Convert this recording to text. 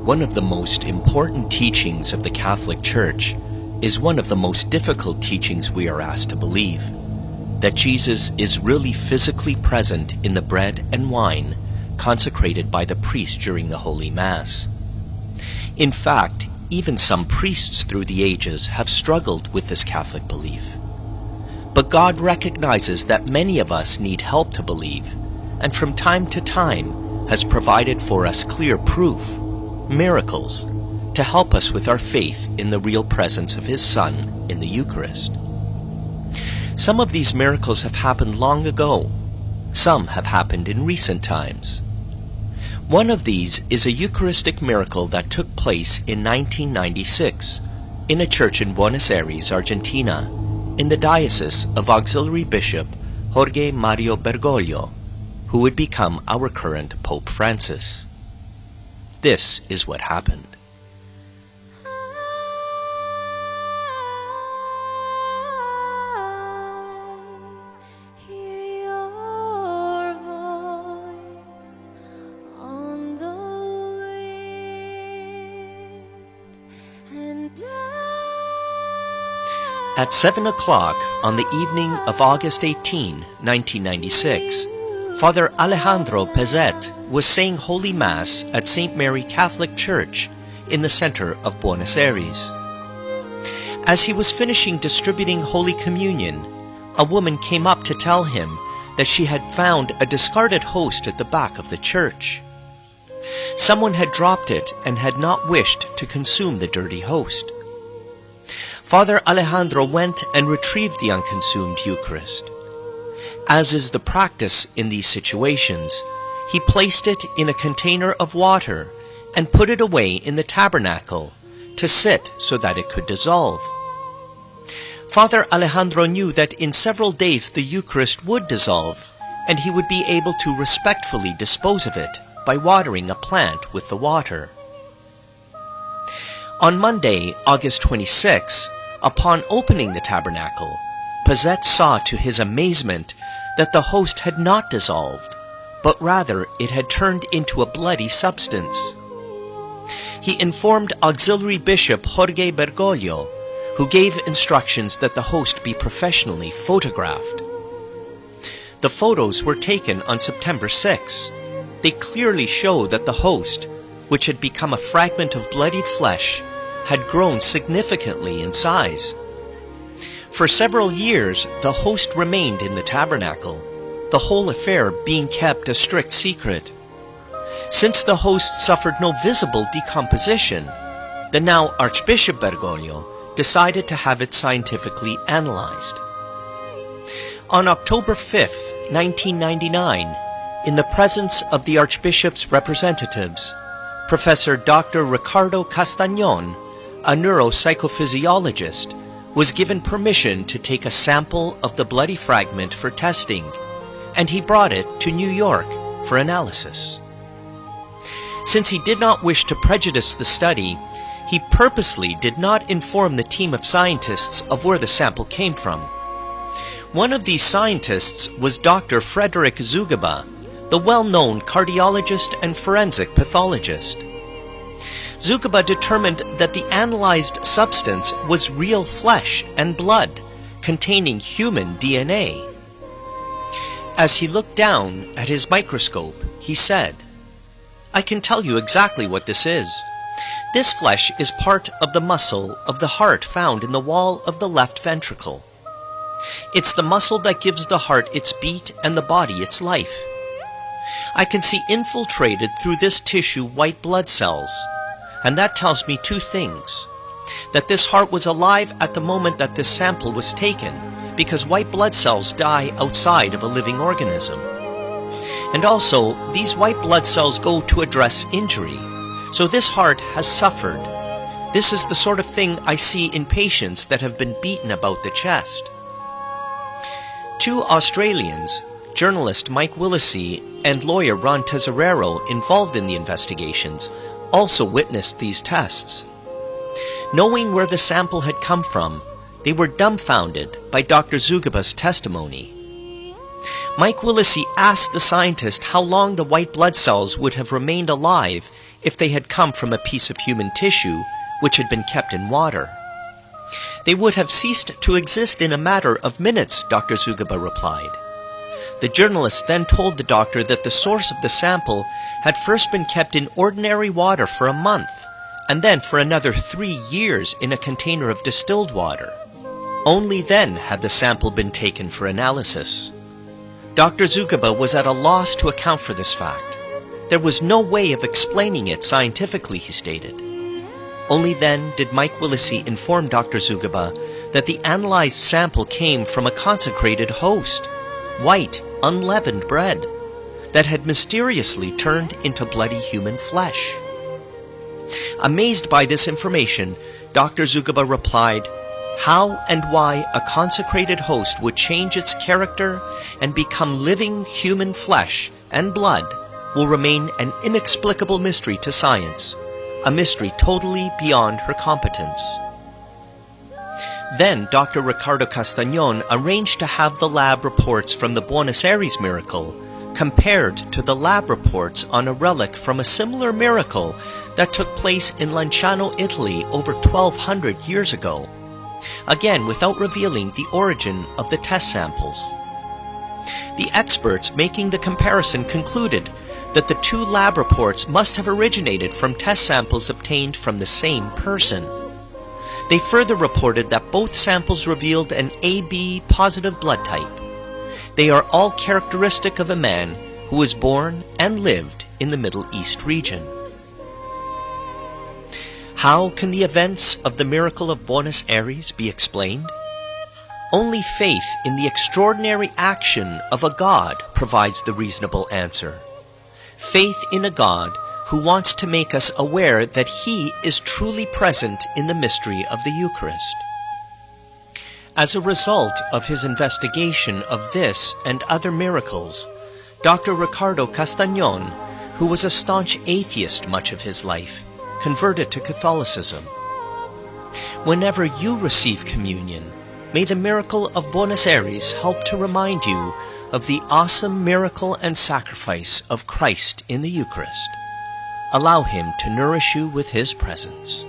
One of the most important teachings of the Catholic Church is one of the most difficult teachings we are asked to believe, that Jesus is really physically present in the bread and wine consecrated by the priest during the Holy Mass. In fact, even some priests through the ages have struggled with this Catholic belief. But God recognizes that many of us need help to believe, and from time to time has provided for us clear proof, miracles, to help us with our faith in the real presence of His Son in the Eucharist. Some of these miracles have happened long ago. Some have happened in recent times. One of these is a Eucharistic miracle that took place in 1996 in a church in Buenos Aires, Argentina, in the diocese of Auxiliary Bishop Jorge Mario Bergoglio, who would become our current Pope Francis. This is what happened. At 7 o'clock on the evening of August 18, 1996, Father Alejandro Pezet was saying Holy Mass at St. Mary Catholic Church in the center of Buenos Aires. As he was finishing distributing Holy Communion, a woman came up to tell him that she had found a discarded host at the back of the church. Someone had dropped it and had not wished to consume the dirty host. Father Alejandro went and retrieved the unconsumed Eucharist. As is the practice in these situations, he placed it in a container of water and put it away in the tabernacle to sit so that it could dissolve. Father Alejandro knew that in several days the Eucharist would dissolve, and he would be able to respectfully dispose of it by watering a plant with the water. On Monday, August 26, upon opening the tabernacle, Pezet saw to his amazement that the host had not dissolved, but rather it had turned into a bloody substance. He informed Auxiliary Bishop Jorge Bergoglio, who gave instructions that the host be professionally photographed. The photos were taken on September 6. They clearly show that the host, which had become a fragment of bloodied flesh, had grown significantly in size. For several years, the host remained in the tabernacle, the whole affair being kept a strict secret. Since the host suffered no visible decomposition, the now Archbishop Bergoglio decided to have it scientifically analyzed. On October 5, 1999, in the presence of the Archbishop's representatives, Professor Dr. Ricardo Castañón, a neuropsychophysiologist, was given permission to take a sample of the bloody fragment for testing, and he brought it to New York for analysis. Since he did not wish to prejudice the study, he purposely did not inform the team of scientists of where the sample came from. One of these scientists was Dr. Frederick Zugaba, the well-known cardiologist and forensic pathologist. Zugaba determined that the analyzed substance was real flesh and blood containing human DNA. As he looked down at his microscope, he said, "I can tell you exactly what this is. This flesh is part of the muscle of the heart found in the wall of the left ventricle. It's the muscle that gives the heart its beat and the body its life. I can see infiltrated through this tissue white blood cells, and that tells me two things. That this heart was alive at the moment that this sample was taken, because white blood cells die outside of a living organism. And also, these white blood cells go to address injury, so this heart has suffered. This is the sort of thing I see in patients that have been beaten about the chest." Two Australians, journalist Mike Willesee and lawyer Ron Tesorero, involved in the investigations, also witnessed these tests. Knowing where the sample had come from, they were dumbfounded by Dr. Zugaba's testimony. Mike Willesee asked the scientist how long the white blood cells would have remained alive if they had come from a piece of human tissue which had been kept in water. They would have ceased to exist in a matter of minutes, Dr. Zugaba replied. The journalist then told the doctor that the source of the sample had first been kept in ordinary water for a month, and then for another 3 years in a container of distilled water. Only then had the sample been taken for analysis. Dr. Zugaba was at a loss to account for this fact. There was no way of explaining it scientifically, he stated. Only then did Mike Willesee inform Dr. Zugaba that the analyzed sample came from a consecrated host, white, unleavened bread, that had mysteriously turned into bloody human flesh. Amazed by this information, Dr. Zugaba replied, "How and why a consecrated host would change its character and become living human flesh and blood will remain an inexplicable mystery to science, a mystery totally beyond her competence." Then Dr. Ricardo Castañón arranged to have the lab reports from the Buenos Aires miracle compared to the lab reports on a relic from a similar miracle that took place in Lanciano, Italy over 1200 years ago, again without revealing the origin of the test samples. The experts making the comparison concluded that the two lab reports must have originated from test samples obtained from the same person. They further reported that both samples revealed an AB positive blood type. They are all characteristic of a man who was born and lived in the Middle East region. How can the events of the miracle of Buenos Aires be explained? Only faith in the extraordinary action of a God provides the reasonable answer. Faith in a God who wants to make us aware that He is truly present in the mystery of the Eucharist. As a result of his investigation of this and other miracles, Dr. Ricardo Castañón, who was a staunch atheist much of his life, converted to Catholicism. Whenever you receive communion, may the miracle of Buenos Aires help to remind you of the awesome miracle and sacrifice of Christ in the Eucharist. Allow Him to nourish you with His presence.